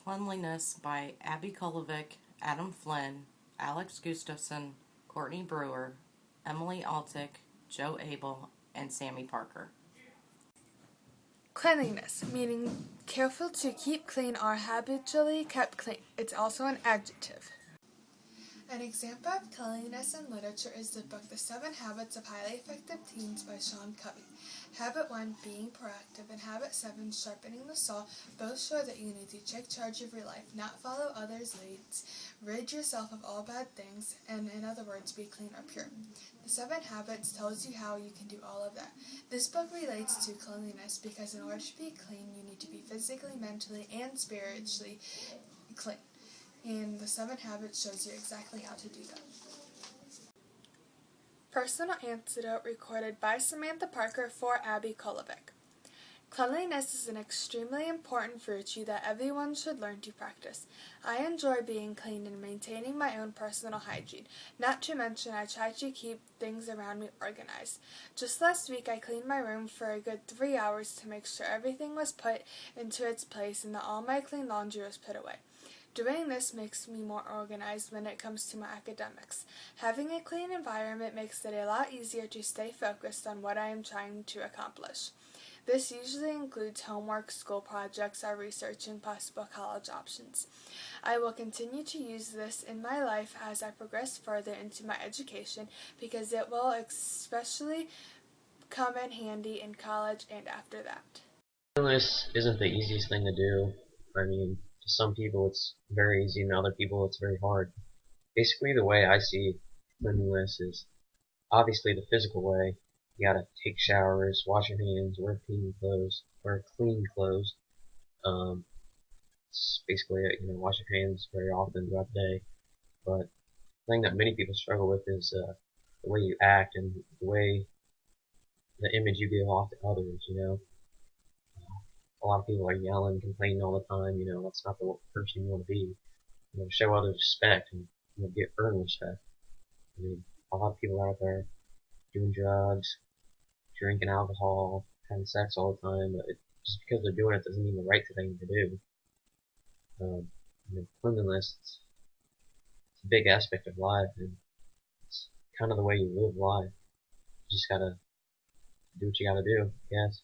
Cleanliness by Abby Kolovic, Adam Flynn, Alex Gustafson, Courtney Brewer, Emily Altick, Joe Abel, and Sammy Parker. Cleanliness, meaning careful to keep clean or habitually kept clean. It's also an adjective. An example of cleanliness in literature is the book The 7 Habits of Highly Effective Teens by Sean Covey. Habit 1, being proactive, and Habit 7, sharpening the saw, both show that you need to take charge of your life, not follow others' leads, rid yourself of all bad things, and in other words, be clean or pure. The 7 Habits tells you how you can do all of that. This book relates to cleanliness because in order to be clean, you need to be physically, mentally, and spiritually clean. And the 7 Habits shows you exactly how to do that. Personal anecdote recorded by Samantha Parker for Abby Kolovic. Cleanliness is an extremely important virtue that everyone should learn to practice. I enjoy being clean and maintaining my own personal hygiene. Not to mention, I try to keep things around me organized. Just last week, I cleaned my room for a good 3 hours to make sure everything was put into its place and that all my clean laundry was put away. Doing this makes me more organized when it comes to my academics. Having a clean environment makes it a lot easier to stay focused on what I am trying to accomplish. This usually includes homework, school projects, or researching possible college options. I will continue to use this in my life as I progress further into my education because it will especially come in handy in college and after that. Cleanliness isn't the easiest thing to do. I mean, to some people it's very easy and to other people it's very hard. Basically, the way I see cleanliness is obviously the physical way. You gotta take showers, wash your hands, wear clean clothes. It's basically wash your hands very often throughout the day. But the thing that many people struggle with is the way you act and the image you give off to others. A lot of people are yelling, complaining all the time. That's not the person you want to be. Show others respect and earn respect. I mean, a lot of people out there doing drugs, drinking alcohol, having sex all the time. But just because they're doing it doesn't mean the right thing to do. Cleanliness it's a big aspect of life, and it's kind of the way you live life. You just gotta do what you gotta do, I guess.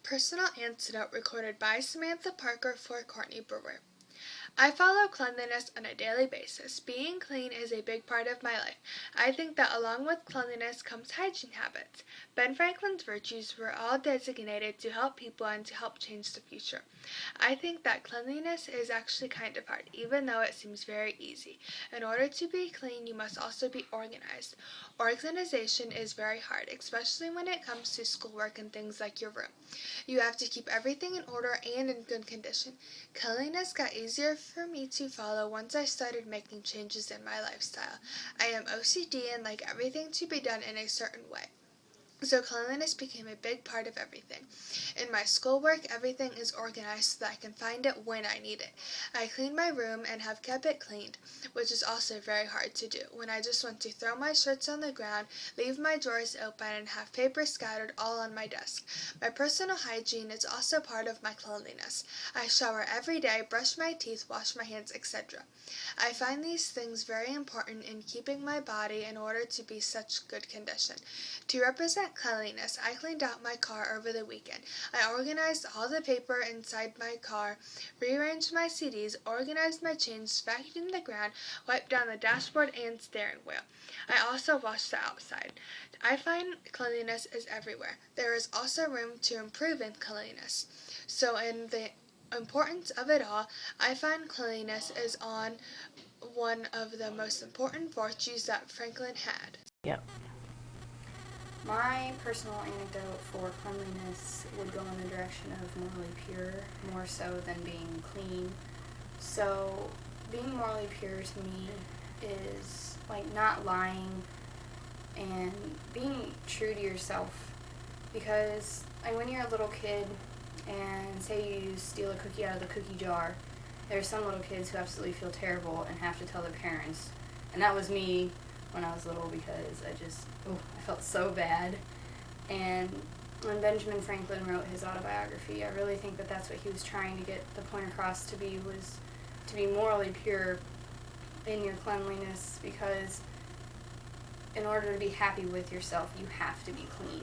Personal anecdote recorded by Samantha Parker for Courtney Brewer. I follow cleanliness on a daily basis. Being clean is a big part of my life. I think that along with cleanliness comes hygiene habits. Ben Franklin's virtues were all designated to help people and to help change the future. I think that cleanliness is actually kind of hard, even though it seems very easy. In order to be clean, you must also be organized. Organization is very hard, especially when it comes to schoolwork and things like your room. You have to keep everything in order and in good condition. Cleanliness got easier for me to follow once I started making changes in my lifestyle. I am OCD and like everything to be done in a certain way. So cleanliness became a big part of everything. In my schoolwork, everything is organized so that I can find it when I need it. I clean my room and have kept it cleaned, which is also very hard to do. When I just want to throw my shirts on the ground, leave my drawers open, and have paper scattered all on my desk. My personal hygiene is also part of my cleanliness. I shower every day, brush my teeth, wash my hands, etc. I find these things very important in keeping my body in order to be such good condition. To represent cleanliness, I cleaned out my car over the weekend. I organized all the paper inside my car, rearranged my CDs, organized my chains, vacuumed the ground, wiped down the dashboard and steering wheel. I also washed the outside. I find cleanliness is everywhere. There is also room to improve in cleanliness. So in the importance of it all, I find cleanliness is on one of the most important virtues that Franklin had. Yep. My personal anecdote for cleanliness would go in the direction of morally pure, more so than being clean. So, being morally pure to me is like not lying and being true to yourself. Because when you're a little kid and say you steal a cookie out of the cookie jar, there's some little kids who absolutely feel terrible and have to tell their parents. And that was me when I was little because I felt so bad. And when Benjamin Franklin wrote his autobiography, I really think that that's what he was trying to get the point across to be, was to be morally pure in your cleanliness, because in order to be happy with yourself, you have to be clean.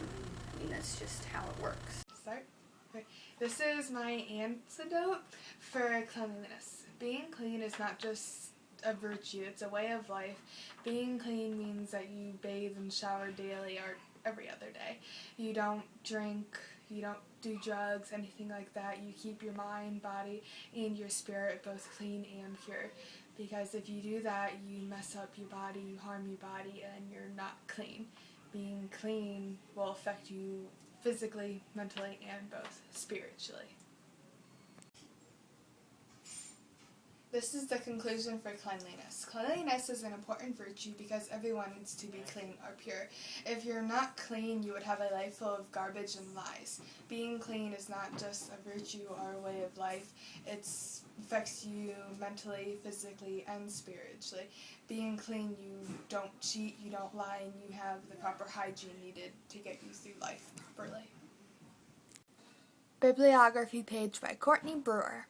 I mean, that's just how it works. Start. Okay. This is my antidote for cleanliness. Being clean is not just a virtue, it's a way of life. Being clean means that you bathe and shower daily or every other day. You don't drink, you don't do drugs, anything like that. You keep your mind, body, and your spirit both clean and pure. Because if you do that, you mess up your body, you harm your body, and you're not clean. Being clean will affect you physically, mentally, and both spiritually. This is the conclusion for cleanliness. Cleanliness is an important virtue because everyone needs to be clean or pure. If you're not clean, you would have a life full of garbage and lies. Being clean is not just a virtue or a way of life. It affects you mentally, physically, and spiritually. Being clean, you don't cheat, you don't lie, and you have the proper hygiene needed to get you through life properly. Bibliography page by Courtney Brewer.